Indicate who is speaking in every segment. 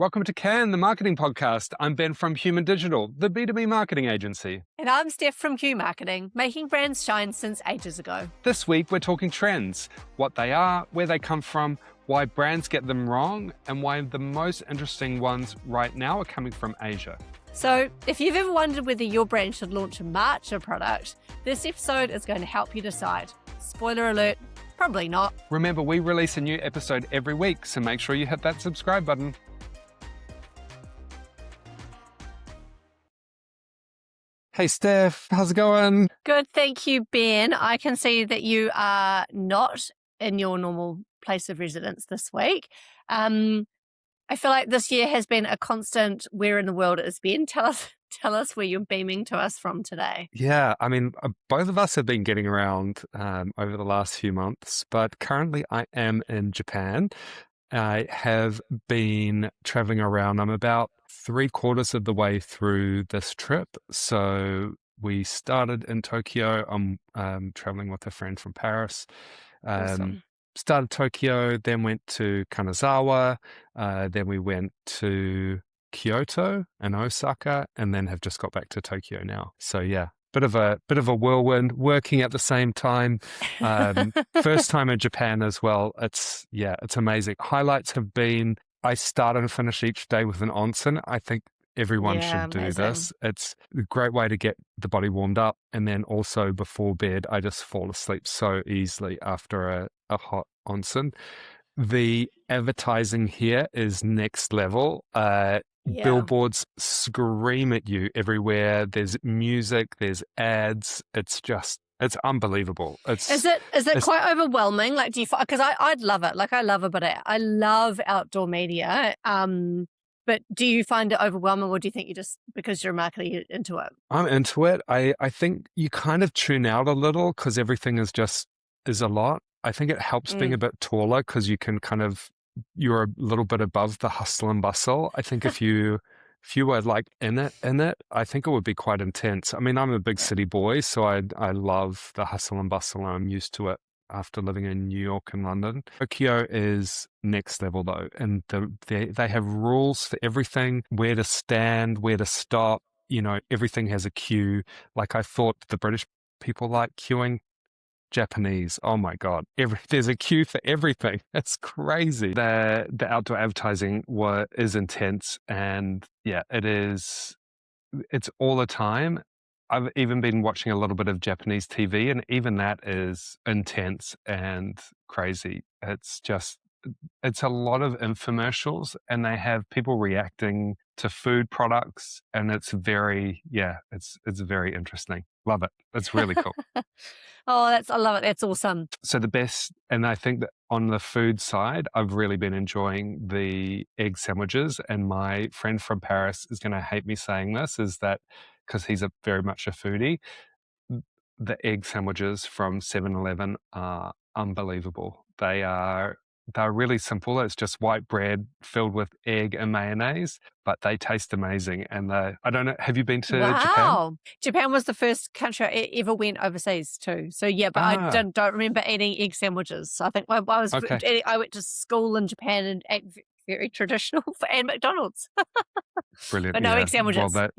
Speaker 1: Welcome to Can, the marketing podcast. I'm Ben from Human Digital, the B2B marketing agency.
Speaker 2: And I'm Steph from Q Marketing, making brands shine since ages ago.
Speaker 1: This week, we're talking trends, what they are, where they come from, why brands get them wrong, and why the most interesting ones right now are coming from Asia.
Speaker 2: So if you've ever wondered whether your brand should launch a Matcha product, this episode is going to help you decide. Spoiler alert, probably not.
Speaker 1: Remember, we release a new episode every week, so make sure you hit that subscribe button. Hey, Steph, how's it going?
Speaker 2: Good, thank you, Ben. I can see that you are not in your normal place of residence this week. I feel like this year has been a constant where in the world it has been. Tell us where you're beaming to us from today.
Speaker 1: Yeah, I mean, both of us have been getting around over the last few months, but currently I am in Japan. I have been traveling around. I'm about 3/4 of the way through this trip. So we started in Tokyo. I'm traveling with a friend from Paris.
Speaker 2: Awesome.
Speaker 1: Started Tokyo, then went to Kanazawa, then we went to Kyoto and Osaka, and then have just got back to Tokyo now. So yeah, bit of a whirlwind, working at the same time. First time in Japan as well. It's amazing. Highlights have been I start and finish each day with an onsen. I think everyone should do
Speaker 2: amazing.
Speaker 1: this. It's a great way to get the body warmed up, and then also before bed, I just fall asleep so easily after a hot onsen. The advertising here is next level. Billboards scream at you everywhere. There's music, there's ads. It's unbelievable.
Speaker 2: Is it quite overwhelming? Like, do you, because I'd love it. Like, I love it, but I love outdoor media. But do you find it overwhelming, or do you think you just, because you're a marketer, you're into it?
Speaker 1: I'm into it. I think you kind of tune out a little because everything is a lot. I think it helps being a bit taller because you're a little bit above the hustle and bustle. I think if you were like in it, I think it would be quite intense. I mean, I'm a big city boy, so I love the hustle and bustle. I'm used to it after living in New York and London. Tokyo is next level though, and they have rules for everything, where to stand, where to stop. You know, everything has a queue. Like, I thought the British people like queuing. Japanese, oh my God, there's a queue for everything. It's crazy. The outdoor advertising is intense, and yeah, it's all the time. I've even been watching a little bit of Japanese TV, and even that is intense and crazy. It's a lot of infomercials, and they have people reacting to food products, and it's very interesting. Love it. It's really cool.
Speaker 2: I love it. That's awesome.
Speaker 1: So the best, and I think that on the food side, I've really been enjoying the egg sandwiches. And my friend from Paris is going to hate me saying this, is that because he's very much a foodie, the egg sandwiches from 7-Eleven are unbelievable. They're really simple. It's just white bread filled with egg and mayonnaise, but they taste amazing. And I don't know, have you been to Japan?
Speaker 2: Japan was the first country I ever went overseas to. So yeah, but I don't remember eating egg sandwiches. I think I went to school in Japan and ate very traditional and McDonald's.
Speaker 1: Brilliant.
Speaker 2: But no egg sandwiches.
Speaker 1: Well,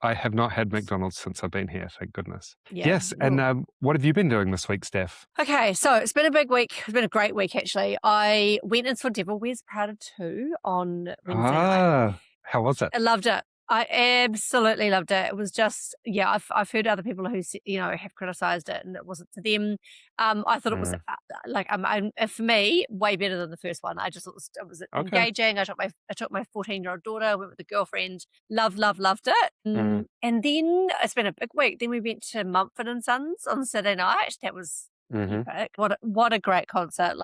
Speaker 1: I have not had McDonald's since I've been here, thank goodness.
Speaker 2: Yeah.
Speaker 1: Yes, and what have you been doing this week, Steph?
Speaker 2: Okay, so it's been a big week. It's been a great week, actually. I went and saw Devil Wears Prada 2 on Wednesday night.
Speaker 1: How was it?
Speaker 2: I loved it. I absolutely loved it. It was just, I've heard other people who, have criticised it and it wasn't for them. I thought it was for me, way better than the first one. I just thought it was engaging. I took my 14-year-old daughter, went with a girlfriend, loved it. And then it's been a big week. Then we went to Mumford and Sons on Saturday night. That was epic. What a great concert.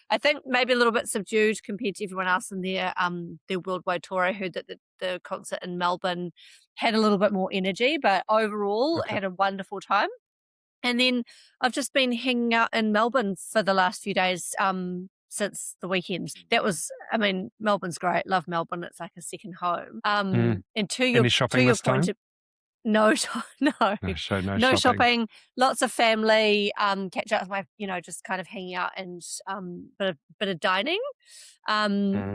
Speaker 2: I think maybe a little bit subdued compared to everyone else in their worldwide tour. I heard that the concert in Melbourne had a little bit more energy, but overall had a wonderful time. And then I've just been hanging out in Melbourne for the last few days since the weekend. Melbourne's great. Love Melbourne. It's like a second home. And to your
Speaker 1: Any shopping this time?
Speaker 2: no, no,
Speaker 1: No show, no
Speaker 2: no
Speaker 1: shopping.
Speaker 2: shopping, lots of family, catch up with my, just kind of hanging out and bit of dining.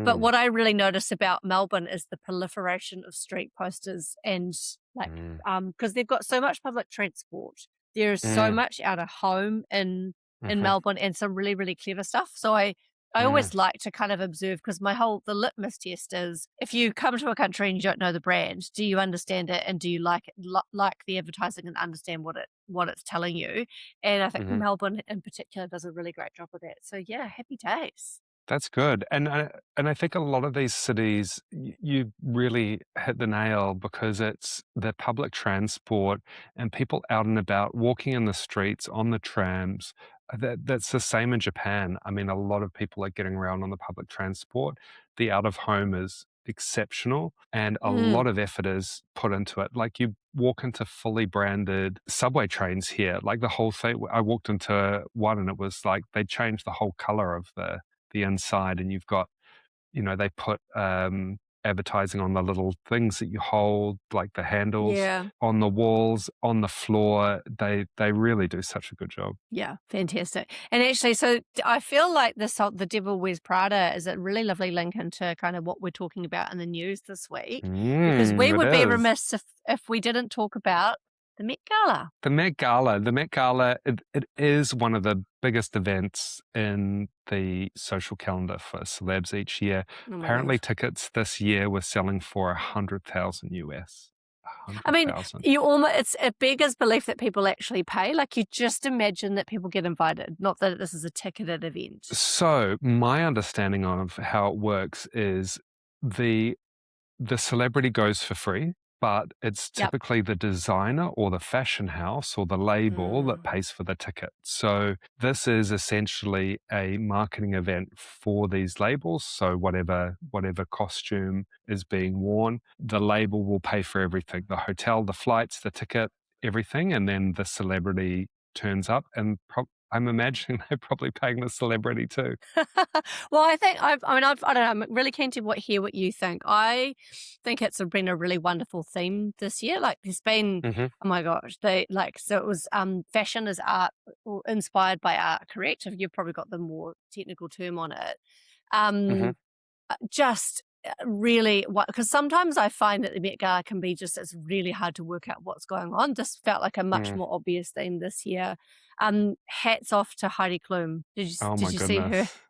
Speaker 2: But
Speaker 1: Mm,
Speaker 2: what I really notice about Melbourne is the proliferation of street posters and like,
Speaker 1: mm,
Speaker 2: because they've got so much public transport. There's so
Speaker 1: mm,
Speaker 2: much out of home in
Speaker 1: mhm,
Speaker 2: Melbourne and some really, really clever stuff. So I
Speaker 1: mm,
Speaker 2: always like to kind of observe because the litmus test is if you come to a country and you don't know the brand, do you understand it and do you like it, like the advertising and understand what it's telling you? And I think
Speaker 1: mhm.
Speaker 2: Melbourne in particular does a really great job of that. So yeah, happy days.
Speaker 1: That's good, and I think a lot of these cities, you really hit the nail because it's the public transport and people out and about walking in the streets, on the trams. That's the same in Japan. I mean, a lot of people are getting around on the public transport. The out of home is exceptional, and a
Speaker 2: Mm,
Speaker 1: lot of effort is put into it. Like you walk into fully branded subway trains here, like the whole thing. I walked into one, and it was like they changed the whole color of the inside, and you've got, they put advertising on the little things that you hold, like the handles,
Speaker 2: yeah.
Speaker 1: on the walls, on the floor. They really do such a good job.
Speaker 2: Yeah, fantastic. And actually, so I feel like the Devil Wears Prada is a really lovely link into kind of what we're talking about in the news this week, because we
Speaker 1: It
Speaker 2: would be
Speaker 1: is.
Speaker 2: remiss if we didn't talk about the Met Gala.
Speaker 1: The Met Gala, it is one of the biggest events in the social calendar for celebs each year.
Speaker 2: Oh my
Speaker 1: Apparently,
Speaker 2: god!
Speaker 1: tickets this year were selling for 100,000 US.
Speaker 2: I mean,
Speaker 1: 100,000.
Speaker 2: you almost it's a beggars belief that people actually pay. Like you just imagine that people get invited, not that this is a ticketed event.
Speaker 1: So, my understanding of how it works is the the celebrity goes for free, but it's
Speaker 2: Yep.
Speaker 1: typically the designer or the fashion house or the label that
Speaker 2: Mm.
Speaker 1: pays for the ticket. So this is essentially a marketing event for these labels. So whatever costume is being worn, the label will pay for everything: the hotel, the flights, the ticket, everything, and then the celebrity turns up and I'm imagining they're probably paying the celebrity too.
Speaker 2: Well, I don't know. I'm really keen to hear what you think. I think been a really wonderful theme this year. Like, there's been,
Speaker 1: Hmm.
Speaker 2: oh my gosh, so it was fashion is art or inspired by art, correct? You've probably got the more technical term on it.
Speaker 1: Hmm.
Speaker 2: Um, just really, because sometimes I find that the Met Gala can be just, it's really hard to work out what's going on. This felt like a much
Speaker 1: Mm.
Speaker 2: more obvious theme this year. Hats off to Heidi Klum.
Speaker 1: Oh my
Speaker 2: Did you see her?
Speaker 1: goodness.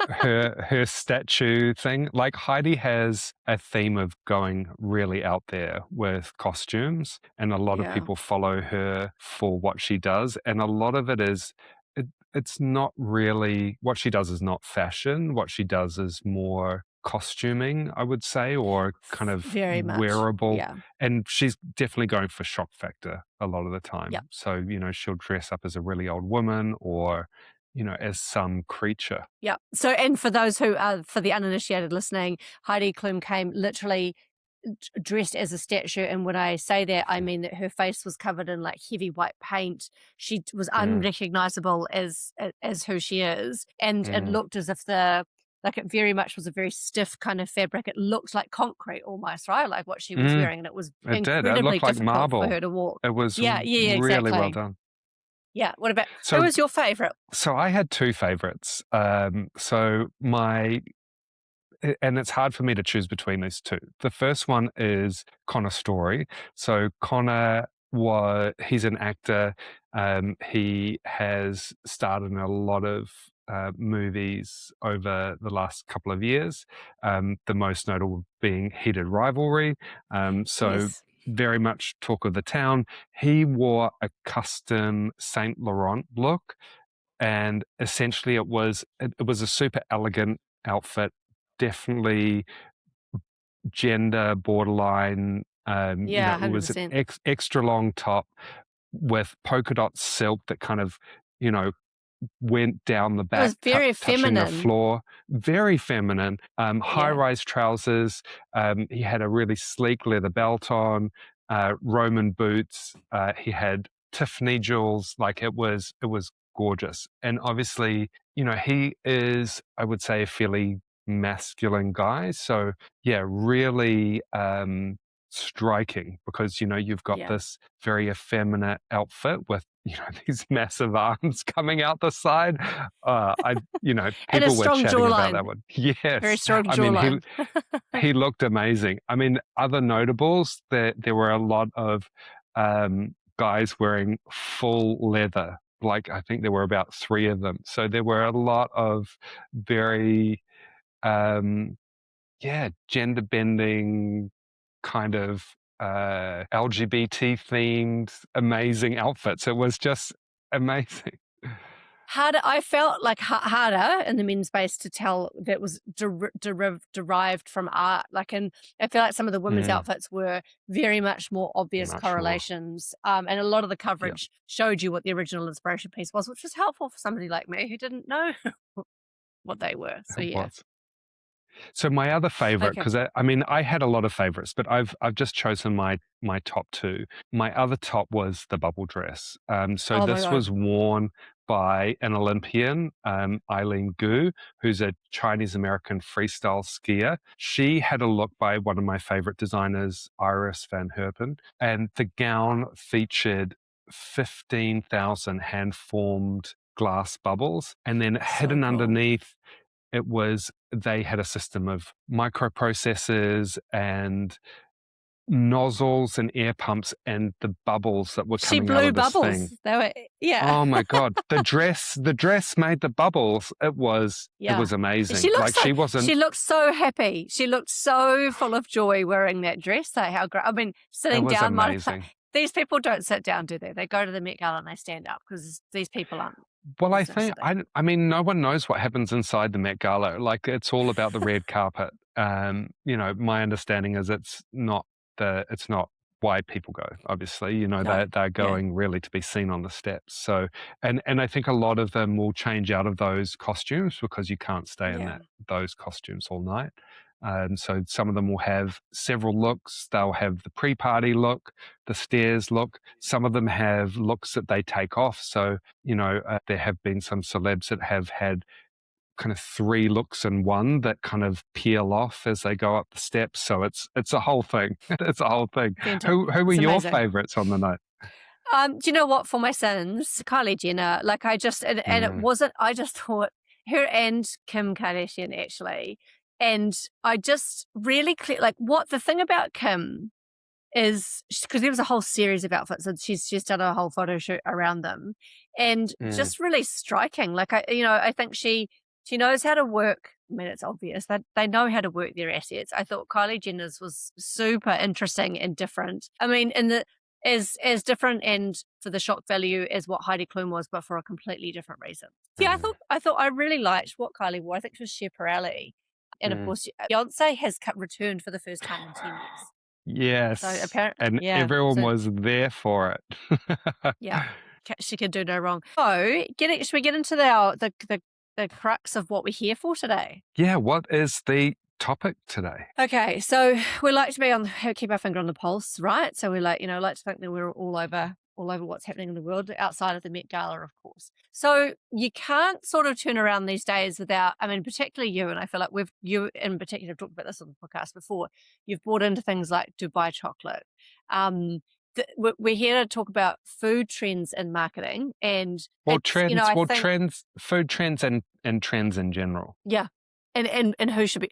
Speaker 1: Her statue thing, like Heidi has a theme of going really out there with costumes, and a lot of
Speaker 2: Yeah.
Speaker 1: people follow her for what she does, and a lot of it's not really what she does is not fashion. What she does is more costuming, I would say, or kind of
Speaker 2: Very much.
Speaker 1: wearable,
Speaker 2: Yeah.
Speaker 1: and she's definitely going for shock factor a lot of the
Speaker 2: Yeah.
Speaker 1: time. So, she'll dress up as a really old woman or, as some creature.
Speaker 2: Yeah. So, and for those for the uninitiated listening, Heidi Klum came literally dressed as a statue. And when I say that, I mean that her face was covered in like heavy white paint. She was
Speaker 1: Mm,
Speaker 2: unrecognizable as who she is. And it
Speaker 1: mm,
Speaker 2: looked as if like it very much was a very stiff kind of fabric. It looked like concrete almost, right? Like what she was
Speaker 1: mm.
Speaker 2: wearing. And it was
Speaker 1: It did. It
Speaker 2: incredibly
Speaker 1: looked like
Speaker 2: difficult for
Speaker 1: marble.
Speaker 2: her to walk.
Speaker 1: It was
Speaker 2: Yeah. Yeah. Yeah.
Speaker 1: really well
Speaker 2: Exactly.
Speaker 1: done.
Speaker 2: Yeah. What about, who
Speaker 1: So,
Speaker 2: was your favorite?
Speaker 1: so I had two favorites. And it's hard for me to choose between these two. The first one is Connor Story. So he's an actor. He has starred in a lot of movies over the last couple of years. The most notable being Heated Rivalry. So
Speaker 2: Yes.
Speaker 1: very much talk of the town. He wore a custom Saint Laurent look, and essentially it was a super elegant outfit, definitely gender borderline.
Speaker 2: Yeah.
Speaker 1: It was an
Speaker 2: 100%.
Speaker 1: extra long top with polka dot silk that kind of, you know, went down the
Speaker 2: It
Speaker 1: back,
Speaker 2: was very
Speaker 1: touching the
Speaker 2: feminine.
Speaker 1: floor. Very feminine. High
Speaker 2: Yeah.
Speaker 1: rise trousers. He had a really sleek leather belt on. Roman boots. He had Tiffany jewels. Like it was gorgeous. And obviously, he is, I would say, a fairly masculine guy. So yeah, really. striking because, you've got
Speaker 2: Yeah.
Speaker 1: this very effeminate outfit with, these massive arms coming out the side.
Speaker 2: And a
Speaker 1: People were
Speaker 2: strong
Speaker 1: chatting about that
Speaker 2: jawline.
Speaker 1: one.
Speaker 2: Very
Speaker 1: Yes.
Speaker 2: strong
Speaker 1: I mean,
Speaker 2: jawline.
Speaker 1: he looked amazing. I mean, other notables, there were a lot of guys wearing full leather. Like, I think there were about 3 of them. So there were a lot of very, gender bending kind of LGBT themed amazing outfits. It was just amazing.
Speaker 2: Harder, I felt like harder in the men's space to tell that was derived from art. Like, and I feel like some of the women's
Speaker 1: Mm,
Speaker 2: outfits were very much more obvious
Speaker 1: much more.
Speaker 2: correlations. And a lot of the
Speaker 1: Yeah,
Speaker 2: coverage showed you what the original inspiration piece was, which was helpful for somebody like me who didn't know what they were. So
Speaker 1: it
Speaker 2: yeah.
Speaker 1: was. So my other favorite,
Speaker 2: Okay.
Speaker 1: because I mean, I had a lot of favorites, but I've just chosen my top 2. My other top was the bubble dress. So
Speaker 2: Oh my
Speaker 1: this
Speaker 2: God.
Speaker 1: was worn by an Olympian, Eileen Gu, who's a Chinese American freestyle skier. She had a look by one of my favorite designers, Iris van Herpen, and the gown featured 15,000 hand formed glass bubbles, and then
Speaker 2: So
Speaker 1: hidden
Speaker 2: cool.
Speaker 1: underneath they had a system of microprocessors and nozzles and air pumps and the bubbles that were
Speaker 2: She
Speaker 1: coming out
Speaker 2: blew
Speaker 1: of this thing.
Speaker 2: bubbles. They were, yeah.
Speaker 1: Oh my God. The dress made the bubbles. It was
Speaker 2: Yeah.
Speaker 1: amazing. Like, she
Speaker 2: She
Speaker 1: wasn't,
Speaker 2: looked so happy. She looked so full of joy wearing that dress. Like how great. I mean,
Speaker 1: it
Speaker 2: sitting
Speaker 1: was
Speaker 2: down might have,
Speaker 1: amazing.
Speaker 2: these people don't sit down, do they? They go to the Met Gala and they stand up because these people aren't
Speaker 1: Well, I
Speaker 2: business
Speaker 1: think,
Speaker 2: sitting.
Speaker 1: I mean, no one knows what happens inside the Met Gala. Like, it's all about the red carpet. My understanding is it's not why people go, obviously.
Speaker 2: No.
Speaker 1: They're
Speaker 2: Yeah.
Speaker 1: going really to be seen on the steps. So, and I think a lot of them will change out of those costumes because you can't stay in
Speaker 2: Yeah.
Speaker 1: those costumes all night. So some of them will have several looks. They'll have the pre-party look, the stairs look. Some of them have looks that they take off. So, there have been some celebs that have had kind of 3 looks in one that kind of peel off as they go up the steps. So it's a whole thing. It's a whole thing.
Speaker 2: Fantastic.
Speaker 1: Who were
Speaker 2: It's
Speaker 1: your
Speaker 2: amazing.
Speaker 1: favorites on the night?
Speaker 2: Do you know what? For my sins, Kylie Jenner, like I just, and it
Speaker 1: Mm,
Speaker 2: wasn't, I just thought her and Kim Kardashian actually. And I just really like what the thing about Kim is, because there was a whole series of outfits and she's done a whole photo shoot around them, and
Speaker 1: mm,
Speaker 2: just really striking. Like I think she knows how to work. I mean, it's obvious that they know how to work their assets. I thought Kylie Jenner's was super interesting and different. I mean, in the as different and for the shock value as what Heidi Klum was, but for a completely different reason. Yeah,
Speaker 1: mm,
Speaker 2: I thought I really liked what Kylie wore. I think it was Schiaparelli. And of
Speaker 1: mm.
Speaker 2: course, Beyonce has returned for the first time in 10 years. So
Speaker 1: Yes,
Speaker 2: apparently,
Speaker 1: and
Speaker 2: yeah.
Speaker 1: everyone
Speaker 2: So
Speaker 1: was there for it.
Speaker 2: yeah, she can do no wrong. So, should we get into the crux of what we're here for today?
Speaker 1: Yeah, what is the topic today?
Speaker 2: Okay, so we like to be keep our finger on the pulse, right? So we like to think that we're all over what's happening in the world outside of the Met Gala, of course. So you can't sort of turn around these days without, I mean, particularly you, and I feel like you in particular have talked about this on the podcast before. You've bought into things like Dubai chocolate. Um, we're here to talk about food trends and marketing, and
Speaker 1: Well,
Speaker 2: it's I think
Speaker 1: food trends and trends in general.
Speaker 2: yeah, and who should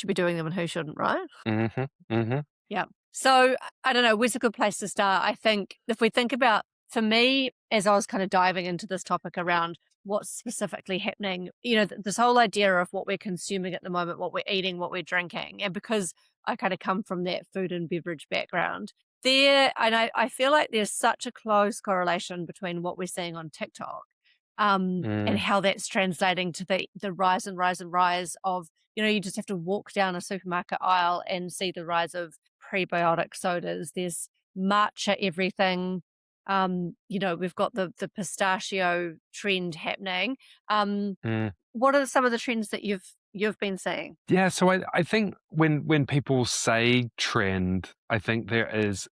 Speaker 2: be doing them and who shouldn't, right?
Speaker 1: Mhm, mhm,
Speaker 2: Yeah. So I don't know, where's a good place to start? I think if we think about, for me, as I was kind of diving into this topic around what's specifically happening, this whole idea of what we're consuming at the moment, what we're eating, what we're drinking. And because I kind of come from that food and beverage background, I feel like there's such a close correlation between what we're seeing on TikTok, and
Speaker 1: mm,
Speaker 2: how that's translating to the rise and rise and rise of, you just have to walk down a supermarket aisle and see the rise of prebiotic sodas. There's matcha everything. We've got the pistachio trend happening.
Speaker 1: mm.
Speaker 2: What are some of the trends that you've been seeing?
Speaker 1: Yeah, so I think when people say trend, I think there is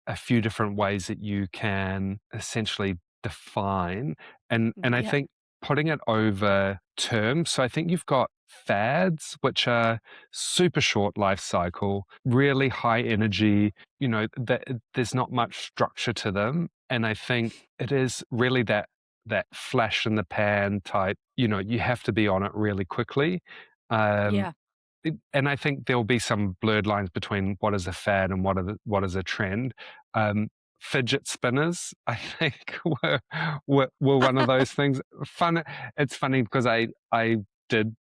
Speaker 1: a few different ways that you can essentially define, and I
Speaker 2: Yeah.
Speaker 1: think putting it over terms. So I think you've got fads, which are super short life cycle, really high energy, that there's not much structure to them. And I think it is really that flash in the pan type, you have to be on it really quickly. Um,
Speaker 2: Yeah.
Speaker 1: and I think there'll be some blurred lines between what is a fad and what is a trend. Um, Fidget spinners, I think, were one of those things. Fun. It's funny because I did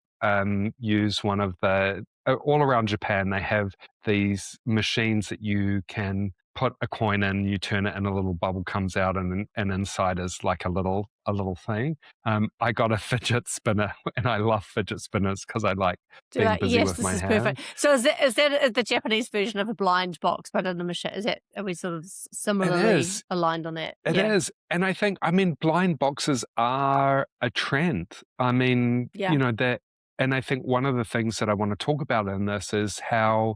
Speaker 1: use one of the all around Japan. They have these machines that you can put a coin in, you turn it, and a little bubble comes out, and inside is like a little thing. I got a fidget spinner, and I love fidget spinners because I like being busy
Speaker 2: Yes,
Speaker 1: with
Speaker 2: this
Speaker 1: my
Speaker 2: is perfect.
Speaker 1: hands.
Speaker 2: So is that the Japanese version of a blind box, but in the machine? Are we sort of
Speaker 1: It
Speaker 2: similarly
Speaker 1: is.
Speaker 2: aligned on that?
Speaker 1: It
Speaker 2: Yeah.
Speaker 1: is. And I mean, blind boxes are a trend. I mean,
Speaker 2: Yeah.
Speaker 1: and I think one of the things that I want to talk about in this is how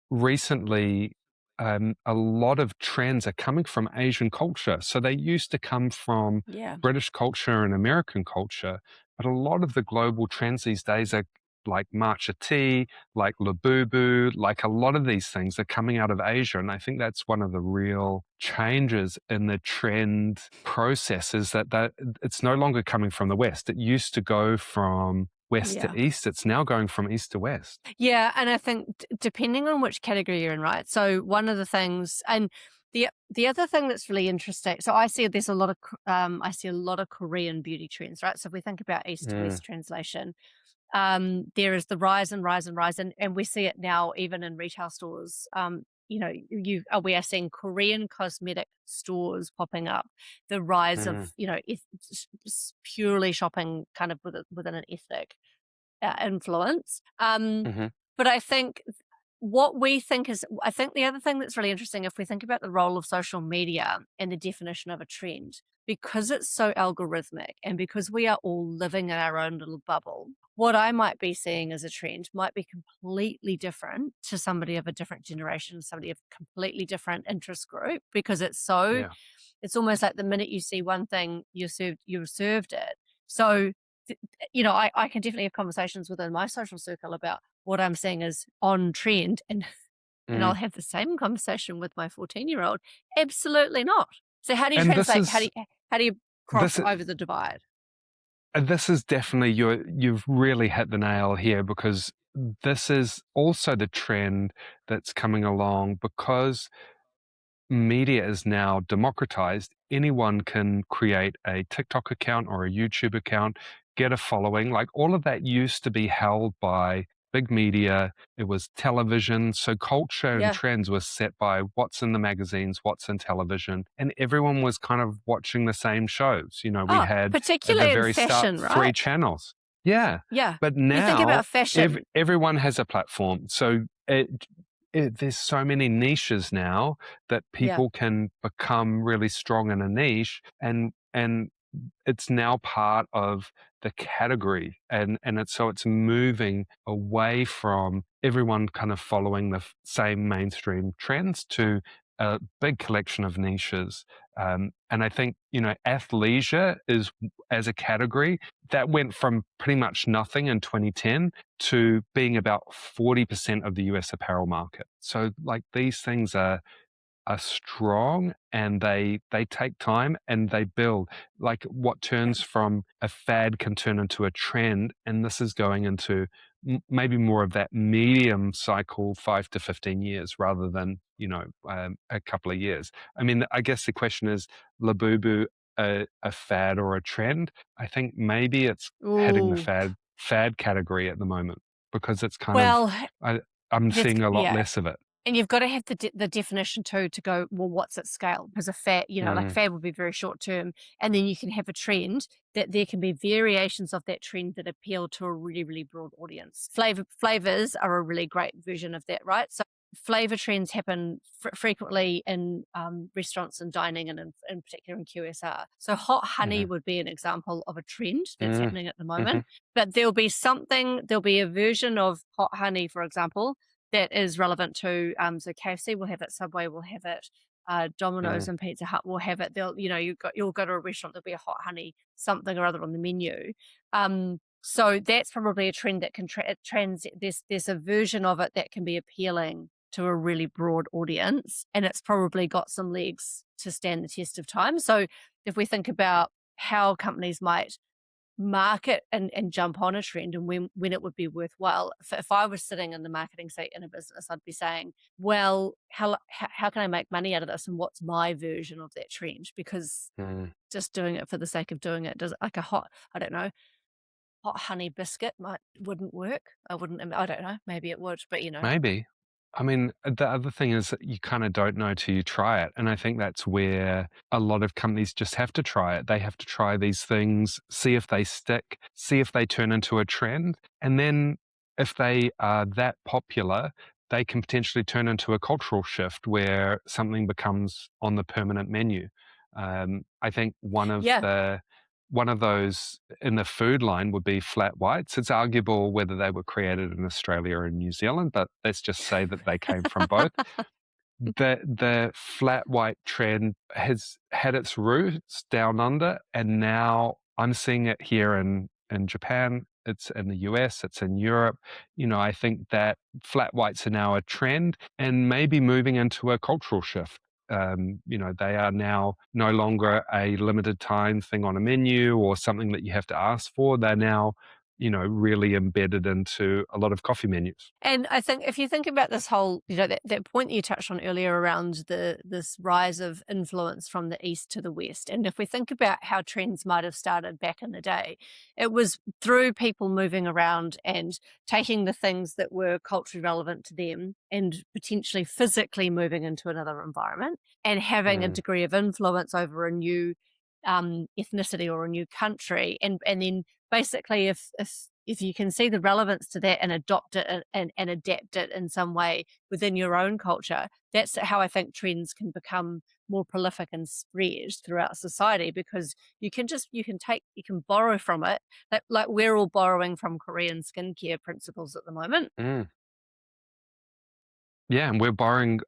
Speaker 1: recently a lot of trends are coming from Asian culture. So they used to come from
Speaker 2: Yeah.
Speaker 1: British culture and American culture, but a lot of the global trends these days are like matcha tea, like Labubu, like a lot of these things are coming out of Asia. And I think that's one of the real changes in the trend process is that it's no longer coming from the West. It used to go from West
Speaker 2: Yeah.
Speaker 1: to East. It's now going from East to West.
Speaker 2: Yeah, and I think depending on which category you're in, right? So one of the things, and the other thing that's really interesting. So I see there's a lot of I see a lot of Korean beauty trends, right? So if we think about East to
Speaker 1: Mm,
Speaker 2: West translation, there is the rise and rise and rise, and we see it now even in retail stores. We are seeing Korean cosmetic stores popping up. The rise of
Speaker 1: mm,
Speaker 2: purely shopping kind of within an ethnic influence.
Speaker 1: mhm,
Speaker 2: But I think I think the other thing that's really interesting, if we think about the role of social media and the definition of a trend, because it's so algorithmic and because we are all living in our own little bubble, what I might be seeing as a trend might be completely different to somebody of a different generation, somebody of a completely different interest group, because
Speaker 1: yeah.
Speaker 2: it's almost like the minute you see one thing, you're served it. So I can definitely have conversations within my social circle about what I'm seeing is on trend, and I'll
Speaker 1: Mm.
Speaker 2: have the same conversation with my 14-year-old. Absolutely not. So how do you
Speaker 1: And this
Speaker 2: translate?
Speaker 1: is
Speaker 2: How do you cross
Speaker 1: this
Speaker 2: over the divide?
Speaker 1: this is definitely you've really hit the nail here because this is also the trend that's coming along because media is now democratized. Anyone can create a TikTok account or a YouTube account, get a following. Like all of that used to be held by big media. It was television. So culture and
Speaker 2: Yeah.
Speaker 1: trends were set by what's in the magazines, what's in television. And everyone was kind of watching the same shows. We
Speaker 2: Oh,
Speaker 1: had at the
Speaker 2: particularly in
Speaker 1: very start
Speaker 2: fashion,
Speaker 1: 3
Speaker 2: right?
Speaker 1: channels. Yeah.
Speaker 2: Yeah.
Speaker 1: But
Speaker 2: You think
Speaker 1: now
Speaker 2: about fashion.
Speaker 1: everyone has a platform. So there's so many niches now that
Speaker 2: Yeah.
Speaker 1: people can become really strong in a niche and it's now part of the category and it's moving away from everyone kind of following the same mainstream trends to a big collection of niches. And I think athleisure is as a category that went from pretty much nothing in 2010 to being about 40% of the US apparel market. So like these things are strong and they take time and they build. Like what
Speaker 2: Yeah.
Speaker 1: turns from a fad can turn into a trend, and this is going into maybe more of that medium cycle, 5 to 15 years, rather than a couple of years. I mean, I guess the question is, Labubu a fad or a trend? I think maybe it's hitting the
Speaker 2: Ooh.
Speaker 1: fad category at the moment because it's kind of
Speaker 2: Well,
Speaker 1: I, I'm
Speaker 2: there's
Speaker 1: seeing a lot
Speaker 2: yeah.
Speaker 1: less of it.
Speaker 2: And you've got to have the definition too to go, well, what's at scale? Because a fad, like a
Speaker 1: Mm,
Speaker 2: fad would be very short term. And then you can have a trend that there can be variations of that trend that appeal to a really, really broad audience. Flavors are a really great version of that, right? So flavor trends happen frequently in restaurants and dining and in particular in QSR. So hot honey
Speaker 1: mhm.
Speaker 2: would be an example of a trend that's
Speaker 1: Mm,
Speaker 2: happening at the
Speaker 1: mhm,
Speaker 2: moment. But there'll be a version of hot honey, for example, that is relevant to so KFC will have it, Subway will have it, Domino's
Speaker 1: mm,
Speaker 2: and Pizza Hut will have it. You'll go to a restaurant, there'll be a hot honey something or other on the menu. Um, So that's probably a trend that can there's a version of it that can be appealing to a really broad audience, and it's probably got some legs to stand the test of time. So if we think about how companies might market and jump on a trend and when it would be worthwhile. If I was sitting in the marketing seat in a business, I'd be saying, well, how can I make money out of this? And what's my version of that trend? Because
Speaker 1: Mm.
Speaker 2: just doing it for the sake of doing it does like I don't know, hot honey biscuit wouldn't work. I don't know, maybe it would, but
Speaker 1: Maybe. I mean, the other thing is that you kind of don't know till you try it. And I think that's where a lot of companies just have to try it. They have to try these things, see if they stick, see if they turn into a trend. And then if they are that popular, they can potentially turn into a cultural shift where something becomes on the permanent menu. I think
Speaker 2: yeah.
Speaker 1: one of those in the food line would be flat whites. It's arguable whether they were created in Australia or in New Zealand, but let's just say that they came from both. The flat white trend has had its roots down under, and now I'm seeing it here in Japan. It's in the US, it's in Europe. I think that flat whites are now a trend and maybe moving into a cultural shift. They are now no longer a limited time thing on a menu or something that you have to ask for. They're now, really embedded into a lot of coffee menus.
Speaker 2: And I think if you think about this whole, that point that you touched on earlier around this rise of influence from the east to the west, and if we think about how trends might have started back in the day, it was through people moving around and taking the things that were culturally relevant to them and potentially physically moving into another environment and having a
Speaker 1: Mm,
Speaker 2: degree of influence over a new ethnicity or a new country, and then basically if you can see the relevance to that and adopt it and adapt it in some way within your own culture, that's how I think trends can become more prolific and spread throughout society, because you can borrow from it, like we're all borrowing from Korean skincare principles at the moment.
Speaker 1: mm. Yeah, and we're borrowing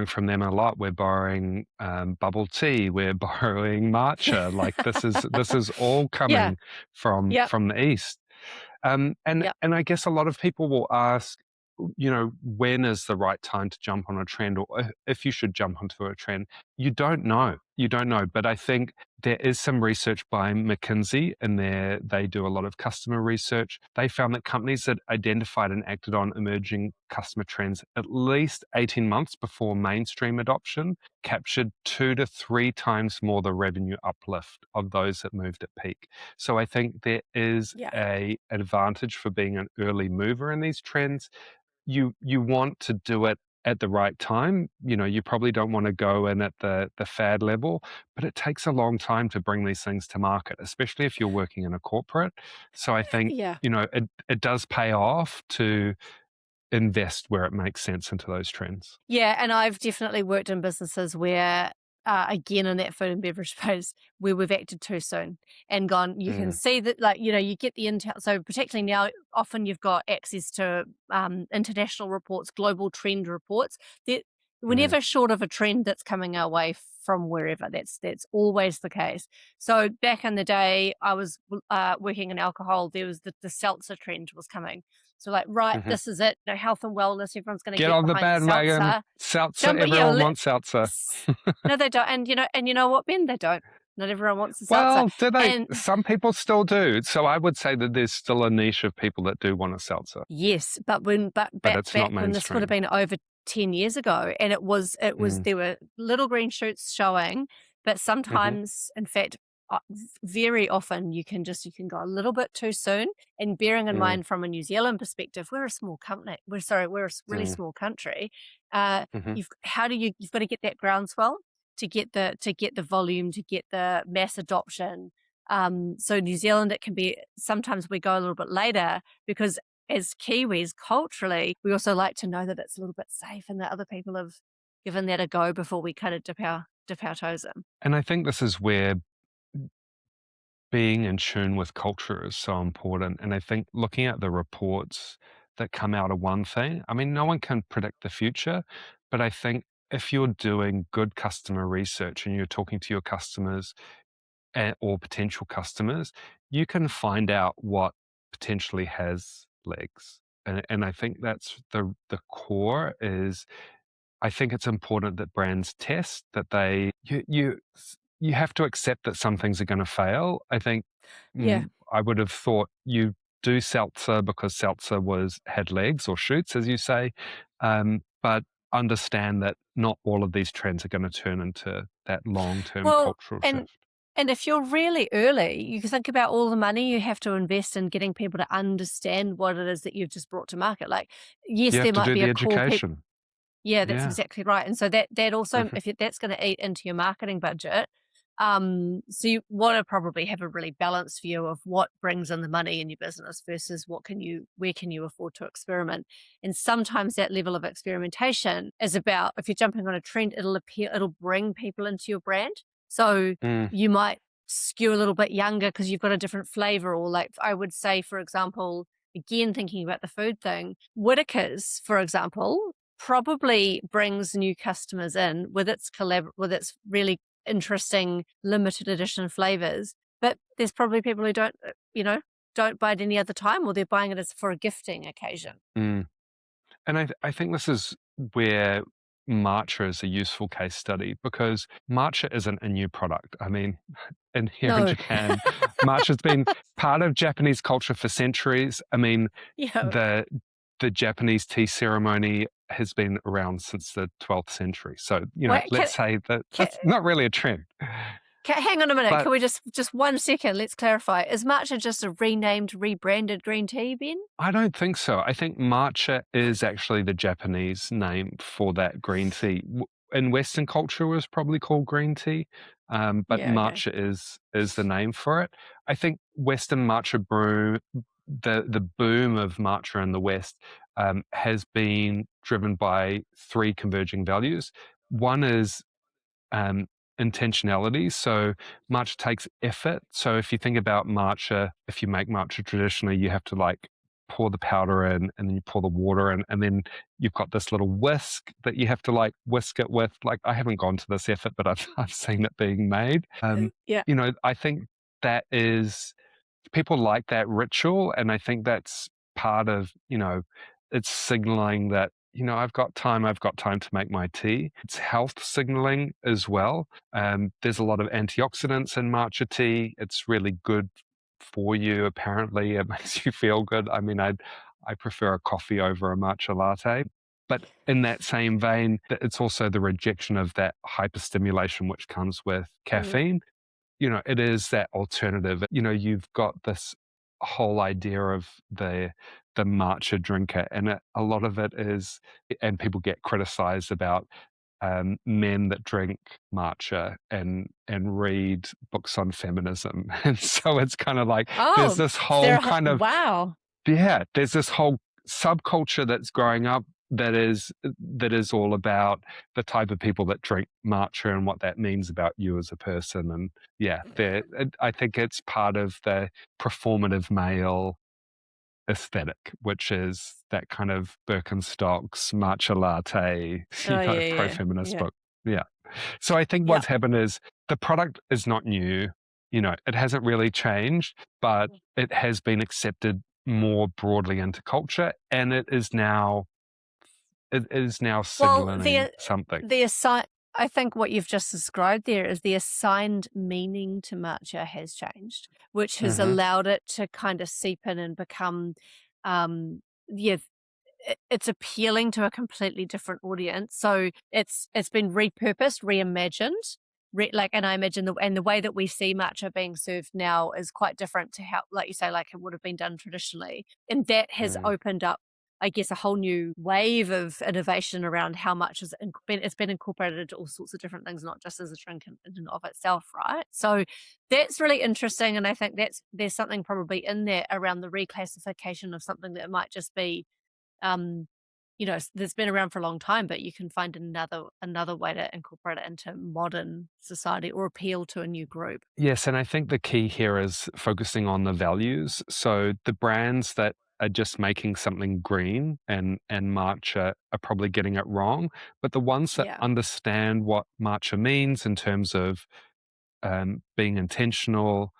Speaker 1: from them a lot. We're borrowing bubble tea, we're borrowing matcha. Like this is all
Speaker 2: Yeah.
Speaker 1: coming from
Speaker 2: Yep.
Speaker 1: from the East. And
Speaker 2: Yep.
Speaker 1: and I guess a lot of people will ask, when is the right time to jump on a trend, or if you should jump onto a trend. You don't know. You don't know. But I think there is some research by McKinsey, and they do a lot of customer research. They found that companies that identified and acted on emerging customer trends at least 18 months before mainstream adoption captured 2 to 3 times more the revenue uplift of those that moved at peak. So I think there is
Speaker 2: Yeah.
Speaker 1: a advantage for being an early mover in these trends. You want to do it at the right time. You probably don't want to go in at the fad level, but it takes a long time to bring these things to market, especially if you're working in a corporate. So I think,
Speaker 2: Yeah.
Speaker 1: it does pay off to invest where it makes sense into those trends.
Speaker 2: Yeah, and I've definitely worked in businesses where, again, in that food and beverage space, where we've acted too soon and gone. You can
Speaker 1: Mm,
Speaker 2: see that, like, you get the intel. So, particularly now, often you've got access to international reports, global trend reports. That we're
Speaker 1: mm,
Speaker 2: never short of a trend that's coming our way from wherever. That's always the case. So, back in the day, I was working in alcohol. There was the seltzer trend was coming. So, like, right,
Speaker 1: mhm.
Speaker 2: this is it. Health and wellness. Everyone's going to
Speaker 1: Get
Speaker 2: get
Speaker 1: on the
Speaker 2: behind
Speaker 1: bandwagon.
Speaker 2: seltzer.
Speaker 1: Seltzer,
Speaker 2: Jump, yeah,
Speaker 1: everyone wants seltzer.
Speaker 2: no, they don't, and you know what, Ben? They don't. Not everyone wants a seltzer,
Speaker 1: Well, do they?
Speaker 2: and
Speaker 1: Some people still do. So I would say that there's still a niche of people that do want a seltzer,
Speaker 2: yes, but
Speaker 1: but
Speaker 2: back
Speaker 1: it's not
Speaker 2: back when this would have
Speaker 1: mainstream.
Speaker 2: been over 10 years ago, and it was
Speaker 1: Mm,
Speaker 2: there were little green shoots showing, but
Speaker 1: mhm,
Speaker 2: sometimes, in fact, very often you can go a little bit too soon. And bearing in
Speaker 1: mm,
Speaker 2: mind from a New Zealand perspective, we're a small company. We're a really
Speaker 1: mm,
Speaker 2: small country. Uh,
Speaker 1: mhm,
Speaker 2: you've got to get that groundswell to get the volume, to get the mass adoption. So New Zealand, it can be sometimes we go a little bit later because as Kiwis culturally, we also like to know that it's a little bit safe and that other people have given that a go before we kind of dip our toes in.
Speaker 1: And I think this is where being in tune with culture is so important. And I think looking at the reports that come out of one thing, I mean, no one can predict the future, but I think if you're doing good customer research and you're talking to your customers or potential customers, you can find out what potentially has legs. And I think that's the core is I think it's important that brands test, that you have to accept that some things are going to fail. I think
Speaker 2: Yeah.
Speaker 1: I would have thought you do seltzer because seltzer had legs or shoots, as you say, but understand that not all of these trends are going to turn into that long-term
Speaker 2: Well,
Speaker 1: cultural
Speaker 2: and
Speaker 1: shift.
Speaker 2: and if you're really early, you can think about all the money you have to invest in getting people to understand what it is that you've just brought to market. Like, yes,
Speaker 1: You have
Speaker 2: there
Speaker 1: to
Speaker 2: might
Speaker 1: do
Speaker 2: be a
Speaker 1: the
Speaker 2: core people.
Speaker 1: education.
Speaker 2: Yeah, that's
Speaker 1: Yeah.
Speaker 2: exactly right. And so that also,
Speaker 1: Mhm.
Speaker 2: if that's going to eat into your marketing budget, so you want to probably have a really balanced view of what brings in the money in your business versus where can you afford to experiment. And sometimes that level of experimentation is about, if you're jumping on a trend, it'll bring people into your brand. So
Speaker 1: Mm.
Speaker 2: you might skew a little bit younger because you've got a different flavor, or like I would say, for example, again thinking about the food thing, Whitaker's, for example, probably brings new customers in with with its really interesting limited edition flavors. But there's probably people who don't buy it any other time, or they're buying it as for a gifting occasion.
Speaker 1: Mm. And I think this is where matcha is a useful case study because matcha isn't a new product. I mean, here in
Speaker 2: No.
Speaker 1: Japan, matcha's been part of Japanese culture for centuries. I mean,
Speaker 2: Yeah.
Speaker 1: the the Japanese tea ceremony has been around since the 12th century. So,
Speaker 2: Wait,
Speaker 1: let's say that
Speaker 2: can,
Speaker 1: that's not really a trend.
Speaker 2: hang on a minute.
Speaker 1: But
Speaker 2: Can we just 1 second? Let's clarify. Is matcha just a renamed, rebranded green tea, Ben?
Speaker 1: I don't think so. I think matcha is actually the Japanese name for that green tea. In Western culture, it was probably called green tea, but
Speaker 2: Yeah. Okay.
Speaker 1: matcha is the name for it. I think Western matcha brew, the boom of matcha in the West, has been driven by three converging values. One is um, intentionality. So matcha takes effort. So if you think about matcha, if you make matcha traditionally, you have to like pour the powder in and then you pour the water in and then you've got this little whisk that you have to like whisk it with. Like I haven't gone to this effort, but I've, I've seen it being made.
Speaker 2: Yeah.
Speaker 1: I think that is people like that ritual. And I think that's part of, it's signaling that, I've got time to make my tea. It's health signaling as well. There's a lot of antioxidants in matcha tea. It's really good for you, apparently. It makes you feel good. I mean, I prefer a coffee over a matcha latte. But in that same vein, it's also the rejection of that hyperstimulation which comes with
Speaker 2: Mm.
Speaker 1: caffeine. It is that alternative. You've got this whole idea of the matcha drinker, and a lot of it is, and people get criticized about men that drink matcha and read books on feminism, and so it's kind of like there's
Speaker 2: Oh,
Speaker 1: this
Speaker 2: is there
Speaker 1: whole kind of
Speaker 2: wow.
Speaker 1: yeah, there's this whole subculture that's growing up that is all about the type of people that drink matcha and what that means about you as a person. And yeah, I think it's part of the performative male aesthetic, which is that kind of Birkenstocks matcha latte,
Speaker 2: Oh, yeah, yeah,
Speaker 1: pro-feminist
Speaker 2: yeah,
Speaker 1: book. Yeah. So I think
Speaker 2: yeah.
Speaker 1: what's happened is the product is not new. It hasn't really changed, but it has been accepted more broadly into culture, and it is now
Speaker 2: Well,
Speaker 1: signaling something.
Speaker 2: the assign I think what you've just described there is the assigned meaning to matcha has changed, which has
Speaker 1: Hmm.
Speaker 2: allowed it to kind of seep in and become, yeah, it's appealing to a completely different audience. So it's been repurposed, reimagined. And I imagine the way that we see matcha being served now is quite different to how, like you say, like it would have been done traditionally, and that has
Speaker 1: Mm.
Speaker 2: opened up, I guess, a whole new wave of innovation around how much it's been incorporated into all sorts of different things, not just as a drink in and of itself, right? So that's really interesting, and I think there's something probably in there around the reclassification of something that might just be, um, that's been around for a long time, but you can find another way to incorporate it into modern society or appeal to a new group.
Speaker 1: Yes, and I think the key here is focusing on the values. So the brands that are just making something green and matcha are probably getting it wrong, but the ones that
Speaker 2: Yeah.
Speaker 1: understand what matcha means in terms of being intentional,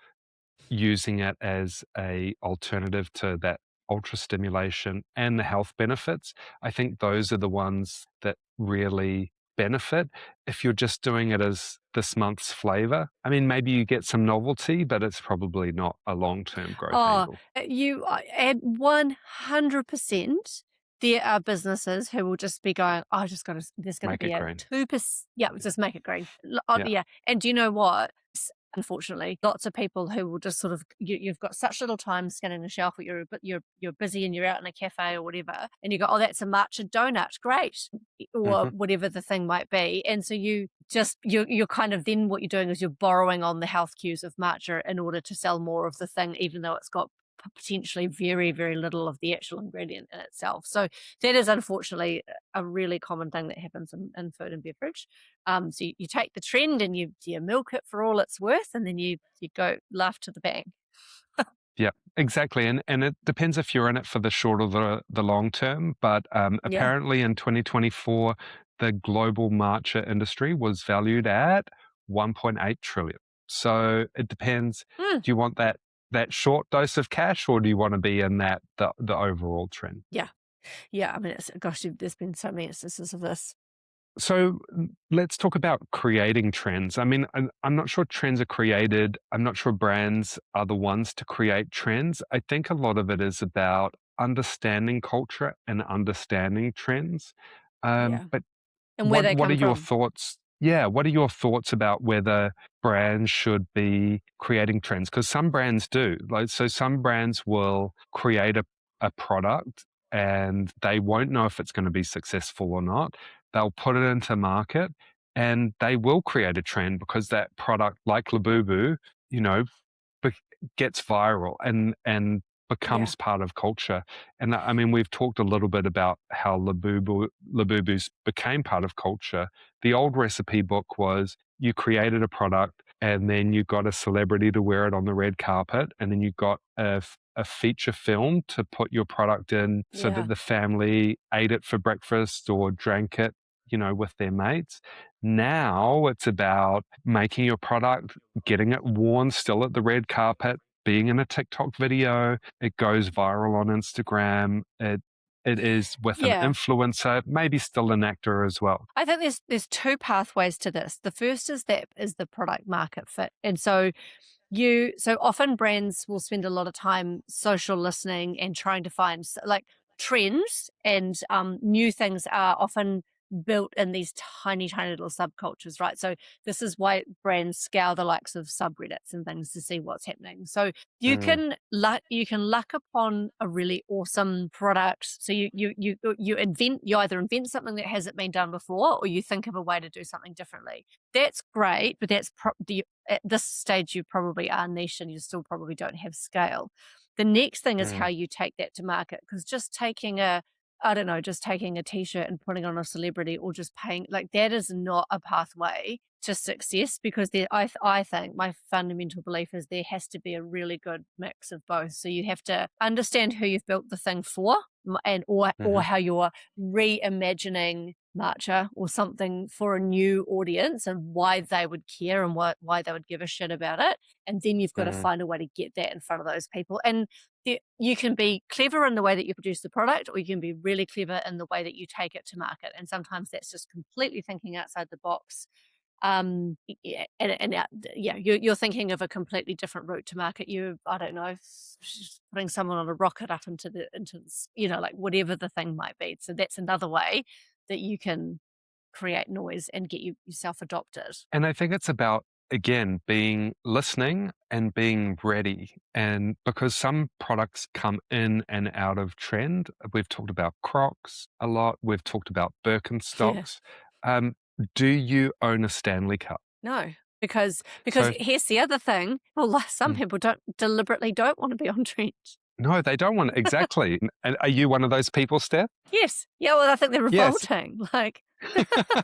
Speaker 1: using it as a alternative to that ultra stimulation and the health benefits, I think those are the ones that really benefit. If you're just doing it as this month's flavor, I mean, maybe you get some novelty, but it's probably not a long-term growth
Speaker 2: Oh,
Speaker 1: angle.
Speaker 2: you at 100%. There are businesses who will just be going, "Oh, I just got to. There's going to
Speaker 1: Make
Speaker 2: be
Speaker 1: it
Speaker 2: a
Speaker 1: green.
Speaker 2: 2%. Yeah,
Speaker 1: Yeah.
Speaker 2: just make it green.
Speaker 1: Yeah.
Speaker 2: Yeah, and do you know what? Unfortunately, lots of people who will just sort of you've got such little time scanning the shelf, or you're busy and you're out in a cafe or whatever, and you go, "Oh, that's a matcha donut, great," or
Speaker 1: Mhm.
Speaker 2: whatever the thing might be, and so you're kind of then what you're doing is you're borrowing on the health cues of matcha in order to sell more of the thing, even though it's got potentially very, very little of the actual ingredient in itself. So that is unfortunately a really common thing that happens in food and beverage. So you take the trend and you milk it for all it's worth, and then you go laugh to the bank.
Speaker 1: Yeah, exactly. And it depends if you're in it for the short or the long term. But
Speaker 2: Yeah.
Speaker 1: apparently in 2024, the global matcha industry was valued at 1.8 trillion. So it depends.
Speaker 2: Mm,
Speaker 1: Do you want that short dose of cash, or do you want to be in the overall trend?
Speaker 2: yeah. Yeah. I mean, gosh, there's been so many instances of this.
Speaker 1: So let's talk about creating trends. I mean, I'm not sure trends are created. I'm not sure brands are the ones to create trends. I think a lot of it is about understanding culture and understanding trends.
Speaker 2: Yeah.
Speaker 1: But
Speaker 2: And where they
Speaker 1: what are
Speaker 2: come
Speaker 1: your
Speaker 2: from.
Speaker 1: thoughts? Yeah, what are your thoughts about whether brands should be creating trends? Because some brands do. Like, so some brands will create a product and they won't know if it's going to be successful or not. They'll put it into market and they will create a trend because that product, like Labubu, you know, be- gets viral and
Speaker 2: Yeah.
Speaker 1: becomes part of culture. And I mean, we've talked a little bit about how Labubus became part of culture. The old recipe book was you created a product and then you got a celebrity to wear it on the red carpet, and then you got a feature film to put your product in so that
Speaker 2: Yeah.
Speaker 1: the family ate it for breakfast or drank it, with their mates. Now it's about making your product, getting it worn still at the red carpet, being in a TikTok video. It goes viral on Instagram. It is with an
Speaker 2: Yeah.
Speaker 1: influencer, maybe still an actor as well.
Speaker 2: I think there's two pathways to this. The first is the product market fit. And so often brands will spend a lot of time social listening and trying to find like trends, and new things are often built in these tiny, tiny little subcultures, right? So this is why brands scour the likes of subreddits and things to see what's happening. So
Speaker 1: Mm,
Speaker 2: you can luck upon a really awesome product. So you either invent something that hasn't been done before, or you think of a way to do something differently. That's great, but at this stage you probably are niche and you still probably don't have scale. The next thing is how
Speaker 1: mm,
Speaker 2: you take that to market, because just taking a I don't know, just taking a t-shirt and putting on a celebrity, or just paying, like, that is not a pathway to success, because I think my fundamental belief is there has to be a really good mix of both. So you have to understand who you've built the thing for, and or
Speaker 1: mhm,
Speaker 2: how you're reimagining matcha or something for a new audience, and why they would care and why they would give a shit about it. And then you've got to
Speaker 1: mm,
Speaker 2: find a way to get that in front of those people. And you can be clever in the way that you produce the product, or you can be really clever in the way that you take it to market. And sometimes that's just completely thinking outside the box. Yeah, yeah, you're thinking of a completely different route to market. I don't know, putting someone on a rocket up like whatever the thing might be. So that's another way that you can create noise and get yourself adopted.
Speaker 1: And I think it's about, again, being listening and being ready. And because some products come in and out of trend, we've talked about Crocs a lot, we've talked about
Speaker 2: Yeah.
Speaker 1: Birkenstocks. Um, do you own a Stanley Cup?
Speaker 2: No, because
Speaker 1: So,
Speaker 2: here's the other thing. Well, like, some
Speaker 1: mm,
Speaker 2: people don't want to be on trend.
Speaker 1: no, they don't want it. Exactly. And are you one of those people, Steph?
Speaker 2: Yes. Yeah, well, I think they're
Speaker 1: Yes.
Speaker 2: revolting. Like,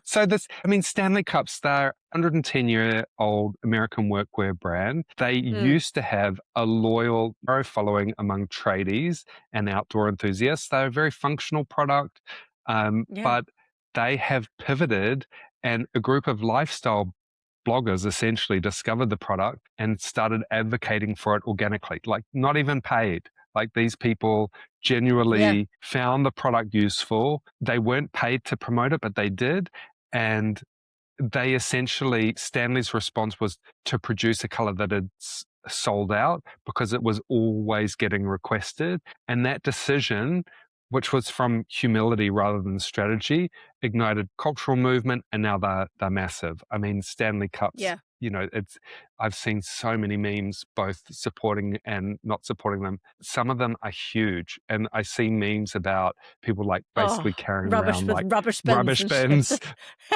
Speaker 1: So I mean, Stanley Cups, they're 110-year-old American workwear brand. They
Speaker 2: mm,
Speaker 1: used to have a loyal following among tradies and outdoor enthusiasts. They're a very functional product,
Speaker 2: yeah.
Speaker 1: but they have pivoted, and a group of lifestyle bloggers essentially discovered the product and started advocating for it organically, like not even paid. Like these people genuinely found the product useful. They weren't paid to promote it, but they did. And they essentially, Stanley's response was to produce a color that had sold out because it was always getting requested. And that decision, which was from humility rather than strategy, ignited cultural movement, and now they're massive. I mean, Stanley Cups, I've seen so many memes, both supporting and not supporting them. Some of them are huge. And I see memes about people like basically carrying
Speaker 2: rubbish
Speaker 1: around
Speaker 2: with
Speaker 1: like
Speaker 2: rubbish
Speaker 1: rubbish
Speaker 2: bins.
Speaker 1: bins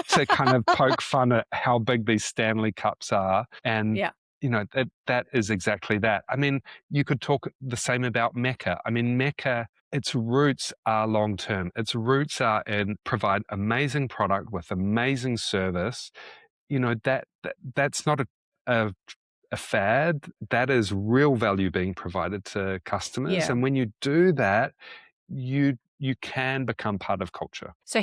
Speaker 1: to kind of poke fun at how big these Stanley Cups are. And that is exactly that. I mean, you could talk the same about Mecca. I mean, Mecca, its roots are long term. Its roots are in provide amazing product with amazing service. That's not a fad. That is real value being provided to customers. And when you do that, you can become part of culture.
Speaker 2: So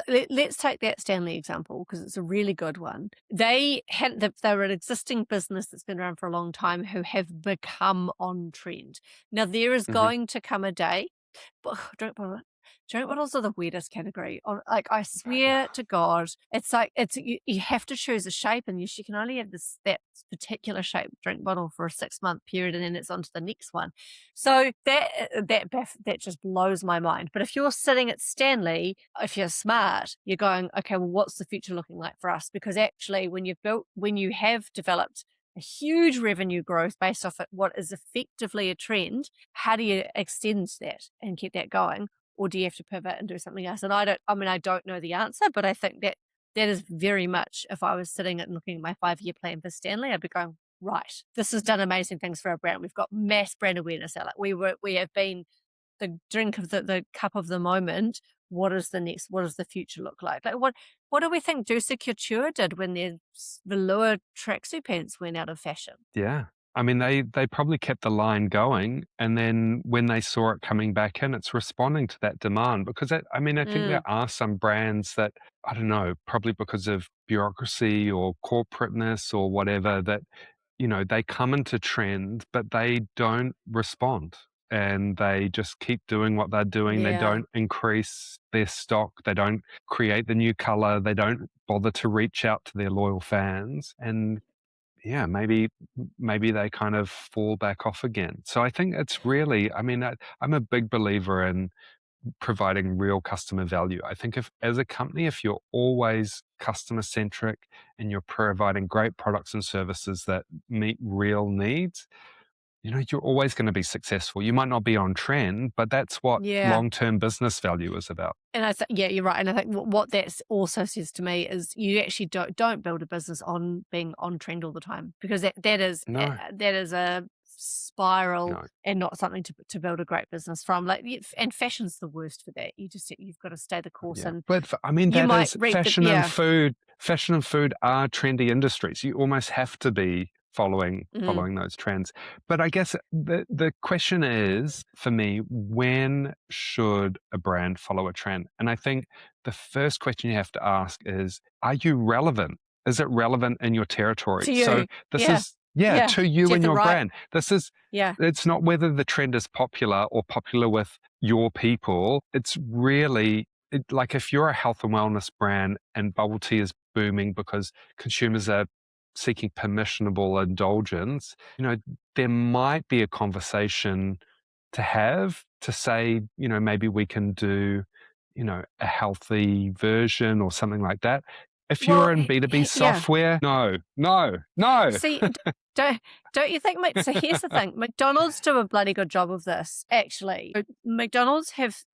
Speaker 2: let's take that Stanley example because it's a really good one. They were an existing business that's been around for a long time who have become on trend. Now there is going to come a day, but drink bottles are the weirdest category. Like I swear to God, it's like you have to choose a shape, and you can only have that particular shape drink bottle for a 6-month period, and then it's on to the next one. So that just blows my mind. But if you're sitting at Stanley, if you're smart, you're going, okay, well, what's the future looking like for us? Because actually, when you have developed a huge revenue growth based off what is effectively a trend, how do you extend that and keep that going? Or do you have to pivot and do something else? And I don't know the answer, but I think that is very much, if I was sitting and looking at my 5-year plan for Stanley, I'd be going, right, this has done amazing things for our brand. We've got mass brand awareness. Like we have been the drink of the cup of the moment. What is the next? What does the future look like? Like what do we think Juicy Couture did when their velour tracksuit pants went out of fashion?
Speaker 1: Yeah. I mean, they probably kept the line going, and then when they saw it coming back in, it's responding to that demand. Because I think there are some brands that, I don't know, probably because of bureaucracy or corporateness or whatever, that they come into trend, but they don't respond. And they just keep doing what they're doing. They don't increase their stock. They don't create the new color. They don't bother to reach out to their loyal fans. And yeah, maybe they kind of fall back off again. So I think it's really, I'm a big believer in providing real customer value. I think as a company, if you're always customer centric and you're providing great products and services that meet real needs, you're always going to be successful. You might not be on trend, but that's what long-term business value is about.
Speaker 2: And I think, you're right. And I think what that also says to me is you actually don't build a business on being on trend all the time, because that is a spiral and not something to build a great business from. Like, and fashion's the worst for that. You've got to stay the course. And
Speaker 1: but fashion and food. Fashion and food are trendy industries. You almost have to be following those trends. But I guess the question is, for me, when should a brand follow a trend? And I think the first question you have to ask is, are you relevant? Is it relevant in your territory?
Speaker 2: To you.
Speaker 1: So this is to you and your brand. This is it's not whether the trend is popular or popular with your people. It's really like if you're a health and wellness brand and bubble tea is booming because consumers are seeking permissionable indulgence, there might be a conversation to have to say, maybe we can do, a healthy version or something like that. If you're in B2B software, no.
Speaker 2: See, don't you think? So here's the thing: McDonald's do a bloody good job of this. Actually, McDonald's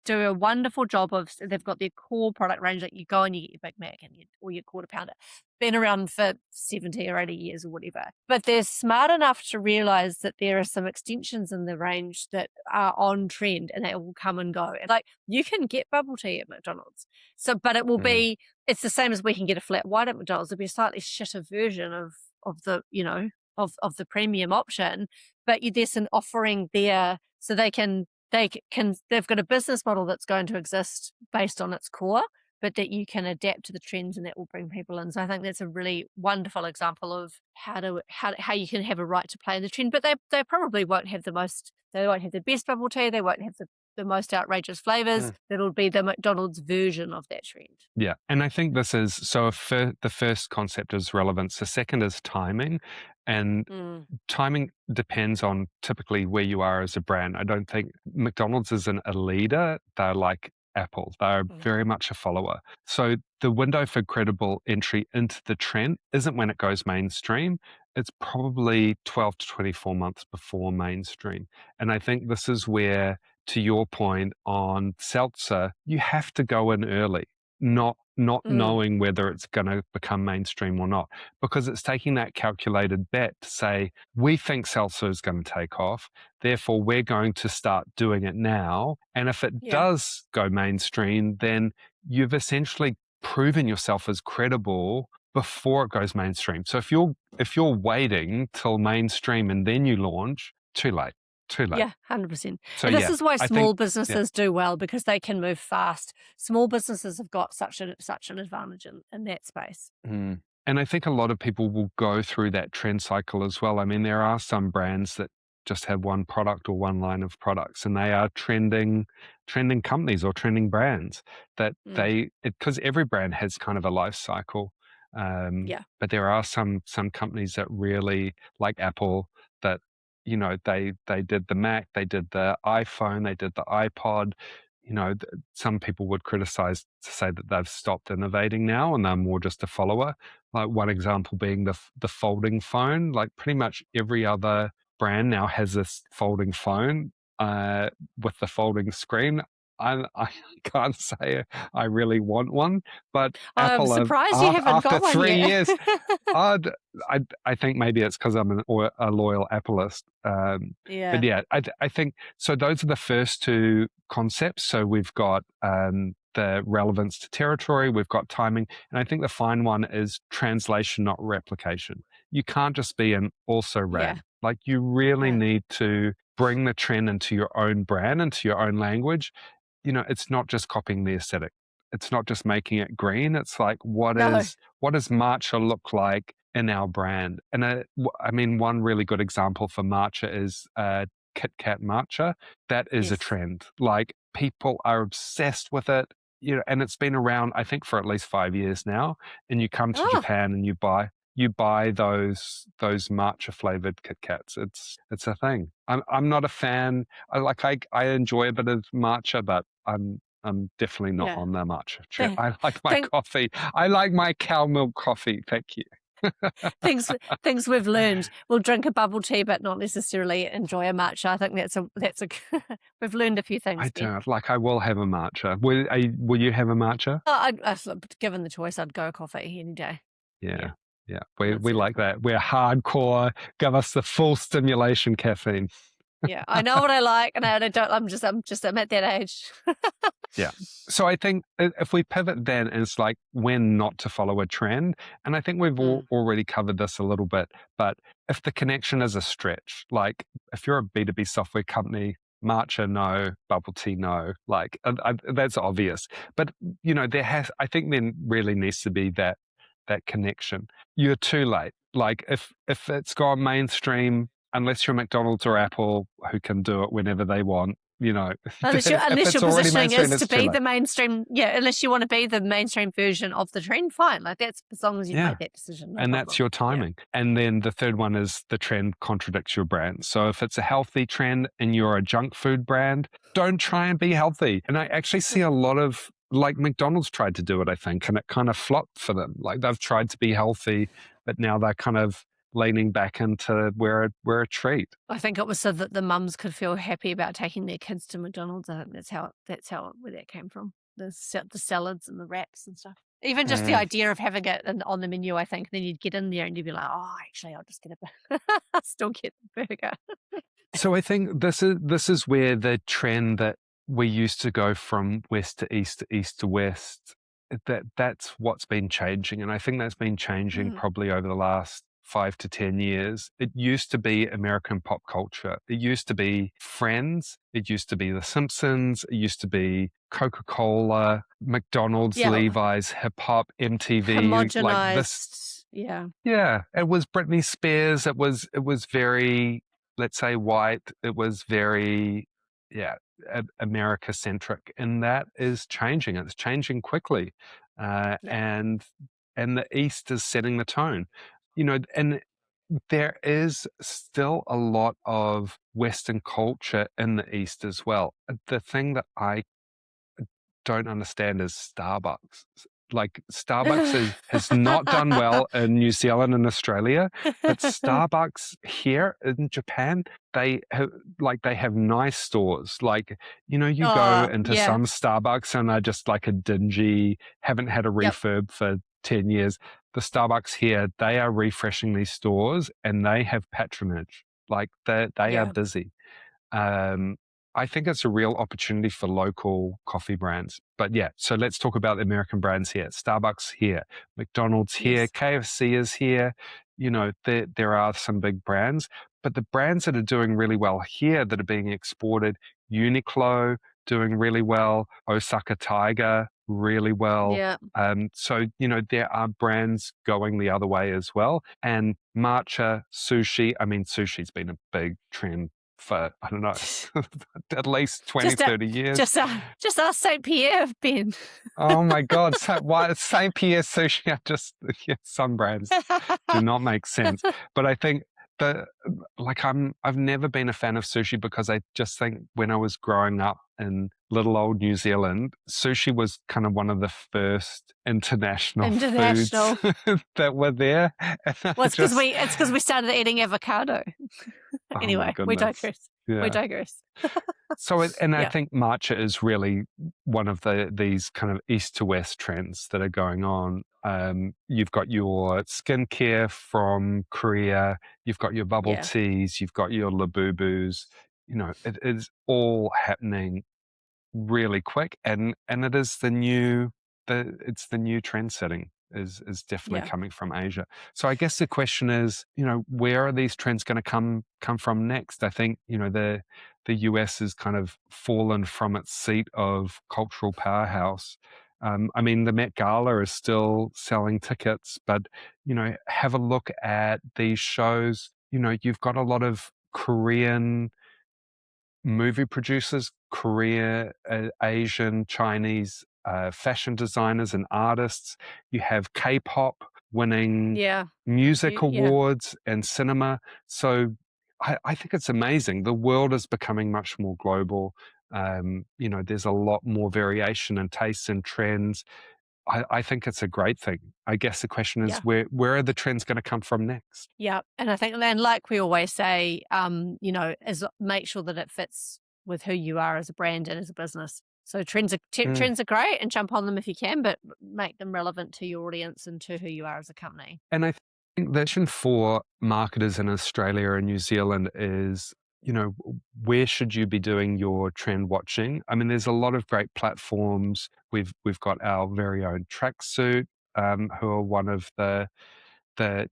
Speaker 2: do a wonderful job of. They've got their core product range. Like you go and you get your Big Mac or your Quarter Pounder. Been around for 70 or 80 years or whatever. But they're smart enough to realize that there are some extensions in the range that are on trend and they will come and go. And like you can get bubble tea at McDonald's. So, but it will be, it's the same as we can get a flat white at McDonald's. It'll be a slightly shitter version of the, of the premium option. But there's an offering there so they've got a business model that's going to exist based on its core. but that you can adapt to the trends and that will bring people in. So I think that's a really wonderful example of how you can have a right to play in the trend, but they probably won't have they won't have the best bubble tea, they won't have the most outrageous flavors. That'll be the McDonald's version of that trend.
Speaker 1: Yeah. And I think this is so if the first concept is relevance, the second is timing. And timing depends on typically where you are as a brand. I don't think McDonald's isn't a leader. They're like Apple. They're very much a follower. So the window for credible entry into the trend isn't when it goes mainstream. It's probably 12 to 24 months before mainstream. And I think this is where, to your point on seltzer, you have to go in early, not knowing whether it's going to become mainstream or not, because it's taking that calculated bet to say, we think seltzer is going to take off, therefore we're going to start doing it now. And if it does go mainstream, then you've essentially proven yourself as credible before it goes mainstream. So if you're waiting till mainstream and then you launch, too late.
Speaker 2: Yeah, 100%.
Speaker 1: So
Speaker 2: and this is why small businesses do well, because they can move fast. Small businesses have got such an advantage in that space.
Speaker 1: And I think a lot of people will go through that trend cycle as well. I mean, there are some brands that just have one product or one line of products, and they are trending companies or trending brands that because every brand has kind of a life cycle. But there are some companies that really, like Apple, that they did the Mac, they did the iPhone, they did the iPod. Some people would criticize to say that they've stopped innovating now and they're more just a follower. Like one example being the folding phone. Like pretty much every other brand now has this folding phone with the folding screen. I can't say I really want one, but
Speaker 2: I'm
Speaker 1: Apple,
Speaker 2: surprised you haven't
Speaker 1: after
Speaker 2: got one
Speaker 1: 3
Speaker 2: yet.
Speaker 1: years, I think maybe it's because I'm a loyal Appleist. But yeah, I think so. Those are the first two concepts. So we've got the relevance to territory, we've got timing, and I think the fine one is translation, not replication. You can't just be an also ran. Like you really need to bring the trend into your own brand, into your own language. It's not just copying the aesthetic. It's not just making it green. It's like, what does matcha look like in our brand? And I mean, one really good example for matcha is Kit Kat matcha. That is a trend. Like people are obsessed with it. And it's been around, I think, for at least 5 years now. And you come to Japan and you buy those matcha flavored Kit Kats. It's a thing. I'm not a fan. I enjoy a bit of matcha, but I'm definitely not on the matcha trend. I like my coffee. I like my cow milk coffee. Thank you.
Speaker 2: things we've learned. We'll drink a bubble tea, but not necessarily enjoy a matcha. I think that's a we've learned a few things.
Speaker 1: I don't I will have a matcha. Will you have a matcha?
Speaker 2: Given the choice, I'd go coffee any day.
Speaker 1: Yeah. We like that. We're hardcore. Give us the full stimulation caffeine.
Speaker 2: Yeah, I know what I like, and I don't. I'm at that age.
Speaker 1: Yeah. So I think if we pivot then, it's like when not to follow a trend. And I think we've already covered this a little bit, but if the connection is a stretch, like if you're a B2B software company, matcha, no, bubble tea, no, like that's obvious. But, I think then really needs to be that connection. You're too late. Like if it's gone mainstream, unless you're McDonald's or Apple who can do it whenever they want,
Speaker 2: unless your positioning is to be the mainstream, unless you want to be the mainstream version of the trend, fine. Like that's as long as you make that decision.
Speaker 1: And that's your timing. And then the third one is the trend contradicts your brand. So if it's a healthy trend and you're a junk food brand, don't try and be healthy. And I actually see a lot of, like McDonald's tried to do it, I think, and it kind of flopped for them. Like they've tried to be healthy, but now they're kind of leaning back into we're a treat.
Speaker 2: I think it was so that the mums could feel happy about taking their kids to McDonald's. I think that's where that came from. The salads and the wraps and stuff. Even just the idea of having it on the menu, I think. Then you'd get in there and you'd be like, oh, actually, I'll just get still get the burger.
Speaker 1: So I think this is where the trend that we used to go from west to east to west, that's what's been changing. And I think that's been changing probably over the last 5 to 10 years, it used to be American pop culture. It used to be Friends. It used to be The Simpsons. It used to be Coca-Cola, McDonald's,
Speaker 2: Yeah.
Speaker 1: Levi's, hip hop, MTV, like this.
Speaker 2: Homogenized. Yeah.
Speaker 1: Yeah, it was Britney Spears. It was very, let's say, white. It was very, yeah, America centric, and that is changing. It's changing quickly,
Speaker 2: Yeah.
Speaker 1: and the East is setting the tone. And there is still a lot of Western culture in the East as well. The thing that I don't understand is Starbucks. Like has not done well in New Zealand and Australia, but Starbucks here in Japan, they have nice stores. Like, you go
Speaker 2: Oh,
Speaker 1: into
Speaker 2: yeah.
Speaker 1: some Starbucks and are just like a dingy, haven't had a
Speaker 2: Yep.
Speaker 1: refurb for 10 years. The Starbucks here, they are refreshing these stores and they have patronage. Like they are
Speaker 2: Yeah.
Speaker 1: busy. Um, I think it's a real opportunity for local coffee brands. But yeah, so let's talk about the American brands here. Starbucks here, McDonald's here,
Speaker 2: Yes.
Speaker 1: KFC is here. There are some big brands, but the brands that are doing really well here that are being exported, Uniqlo doing really well, Osaka Tiger really well.
Speaker 2: Yeah.
Speaker 1: There are brands going the other way as well. And matcha, sushi, I mean, sushi's been a big trend for, I don't know, at least 20,
Speaker 2: Just
Speaker 1: 30 years.
Speaker 2: just ask St. Pierre, Ben.
Speaker 1: Oh my God. So why St. Pierre sushi some brands do not make sense. But I think I've never been a fan of sushi because I just think when I was growing up in little old New Zealand, sushi was kind of one of the first international foods
Speaker 2: International.
Speaker 1: that were there. And
Speaker 2: Well, it's because we started eating avocado.
Speaker 1: oh my
Speaker 2: Anyway, we
Speaker 1: goodness.
Speaker 2: digress.
Speaker 1: Yeah.
Speaker 2: We digress.
Speaker 1: I
Speaker 2: Yeah.
Speaker 1: think matcha is really one of these kind of east to west trends that are going on. You've got your skincare from Korea, you've got your bubble
Speaker 2: Yeah.
Speaker 1: teas, you've got your Labubus. It is all happening really quick, and it is it's the new trend setting is definitely
Speaker 2: Yeah.
Speaker 1: coming from Asia. So I guess the question is, where are these trends going to come from next? I think the US has kind of fallen from its seat of cultural powerhouse. I mean, the Met Gala is still selling tickets, but have a look at these shows. You've got a lot of Korean movie producers, Korea, Asian, Chinese fashion designers and artists. You have K-pop winning
Speaker 2: Yeah.
Speaker 1: music
Speaker 2: Yeah.
Speaker 1: awards and cinema. So I think it's amazing. The world is becoming much more global. There's a lot more variation in tastes and trends. I think it's a great thing. I guess the question is
Speaker 2: Yeah.
Speaker 1: where are the trends going to come from next?
Speaker 2: Yeah. And I think then, like we always say, is make sure that it fits with who you are as a brand and as a business. So trends are great and jump on them if you can, but make them relevant to your audience and to who you are as a company.
Speaker 1: And I think the question for marketers in Australia and New Zealand is, where should you be doing your trend watching? I mean, there's a lot of great platforms. We've got our very own Tracksuit, who are one of the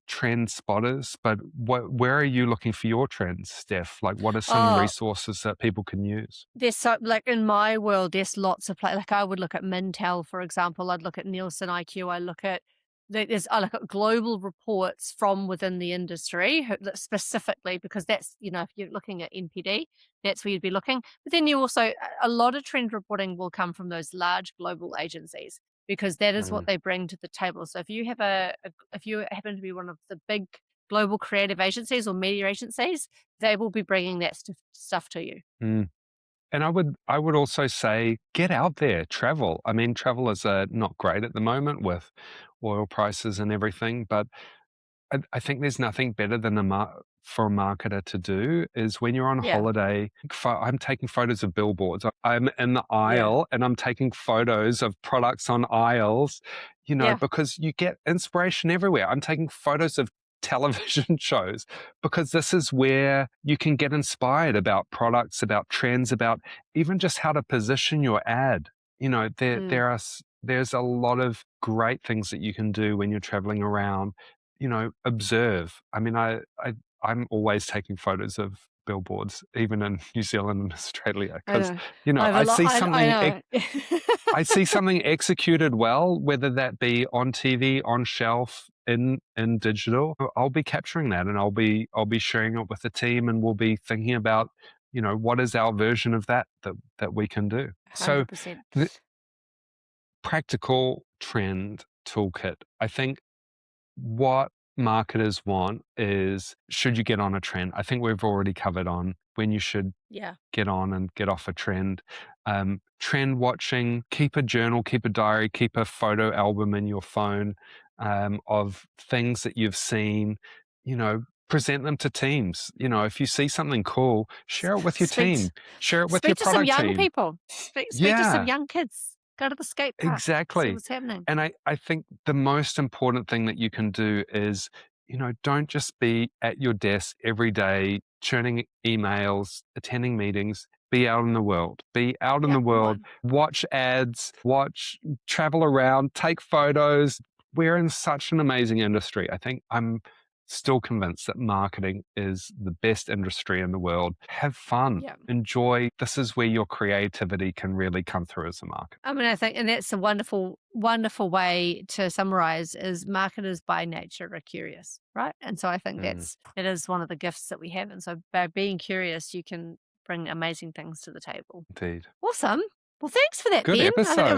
Speaker 1: trend spotters. But where are you looking for your trends, Steph? Like, what are some
Speaker 2: Oh,
Speaker 1: resources that people can use?
Speaker 2: there's so like in my world, there's lots of like I would look at Mintel, for example. I'd look at Nielsen IQ. I look at global reports from within the industry that specifically because that's if you're looking at NPD, that's where you'd be looking. But then you also a lot of trend reporting will come from those large global agencies because that is what
Speaker 1: Mm.
Speaker 2: they bring to the table. So if you have if you happen to be one of the big global creative agencies or media agencies, they will be bringing that stuff to you.
Speaker 1: Mm. And I would also say get out there, travel. I mean, travel is not great at the moment with oil prices and everything, but I think there's nothing better than for a marketer to do is when you're on
Speaker 2: Yeah,
Speaker 1: holiday. I'm taking photos of billboards. I'm in the
Speaker 2: yeah,
Speaker 1: aisle and I'm taking photos of products on aisles,
Speaker 2: yeah.
Speaker 1: because you get inspiration everywhere. I'm taking photos of television shows because this is where you can get inspired about products, about trends, about even just how to position your ad.
Speaker 2: Mm,
Speaker 1: There's a lot of great things that you can do when you're traveling around. observe. I mean, I'm always taking photos of billboards, even in New Zealand and Australia,
Speaker 2: I
Speaker 1: because,
Speaker 2: know. I have a
Speaker 1: I
Speaker 2: lot.
Speaker 1: see
Speaker 2: I
Speaker 1: something,
Speaker 2: know.
Speaker 1: I see something executed well, whether that be on TV, on shelf, in digital. I'll be capturing that, and I'll be sharing it with the team, and we'll be thinking about, what is our version of that we can do. So
Speaker 2: 100%.
Speaker 1: the practical trend toolkit. I think what marketers want is, should you get on a trend? I think we've already covered on when you should
Speaker 2: Yeah.
Speaker 1: get on and get off a trend. Trend watching, keep a journal, keep a diary, keep a photo album in your phone of things that you've seen, present them to teams. If you see something cool, share it with your
Speaker 2: Speak
Speaker 1: team, share it with your
Speaker 2: speak to some
Speaker 1: product
Speaker 2: young
Speaker 1: team.
Speaker 2: people. Speak to some
Speaker 1: Yeah.
Speaker 2: young kids. Go to the skate park. See
Speaker 1: Exactly.
Speaker 2: what's happening.
Speaker 1: And I think the most important thing that you can do is, don't just be at your desk every day, churning emails, attending meetings. Be out in the world. Be out in
Speaker 2: Yeah,
Speaker 1: the
Speaker 2: come
Speaker 1: world.
Speaker 2: on.
Speaker 1: Watch ads, travel around, take photos. We're in such an amazing industry. I think I'm still convinced that marketing is the best industry in the world. Have fun.
Speaker 2: Yeah.
Speaker 1: Enjoy. This is where your creativity can really come through as a marketer.
Speaker 2: I mean, I think, and that's a wonderful, wonderful way to summarize is marketers by nature are curious, right? And so I think it is one of the gifts that we have. And so by being curious, you can bring amazing things to the table.
Speaker 1: Indeed.
Speaker 2: Awesome. Well, thanks for that,
Speaker 1: Good
Speaker 2: Ben. I think it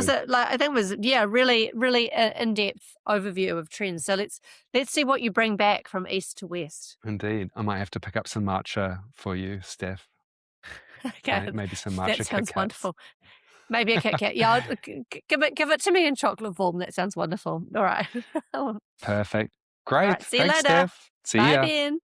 Speaker 2: was
Speaker 1: episode.
Speaker 2: really, really in-depth overview of trends. So let's see what you bring back from east to west.
Speaker 1: Indeed. I might have to pick up some matcha for you, Steph.
Speaker 2: Okay,
Speaker 1: Maybe some matcha
Speaker 2: that
Speaker 1: Kit
Speaker 2: sounds
Speaker 1: Kats.
Speaker 2: wonderful. Maybe a Kit Kat. Yeah, give it to me in chocolate form. That sounds wonderful. All right.
Speaker 1: Perfect.
Speaker 2: All
Speaker 1: Great.
Speaker 2: right. See you
Speaker 1: Thanks,
Speaker 2: later.
Speaker 1: Steph. See
Speaker 2: Bye,
Speaker 1: ya.
Speaker 2: Ben.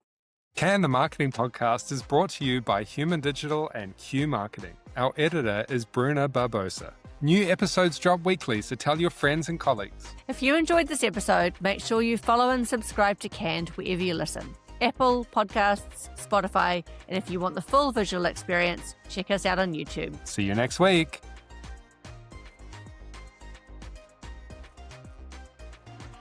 Speaker 1: Can the Marketing Podcast is brought to you by Human Digital and Q Marketing. Our editor is Bruna Barbosa. New episodes drop weekly, so tell your friends and colleagues.
Speaker 2: If you enjoyed this episode, make sure you follow and subscribe to Canned wherever you listen. Apple Podcasts, Spotify, and if you want the full visual experience, check us out on YouTube.
Speaker 1: See you next week.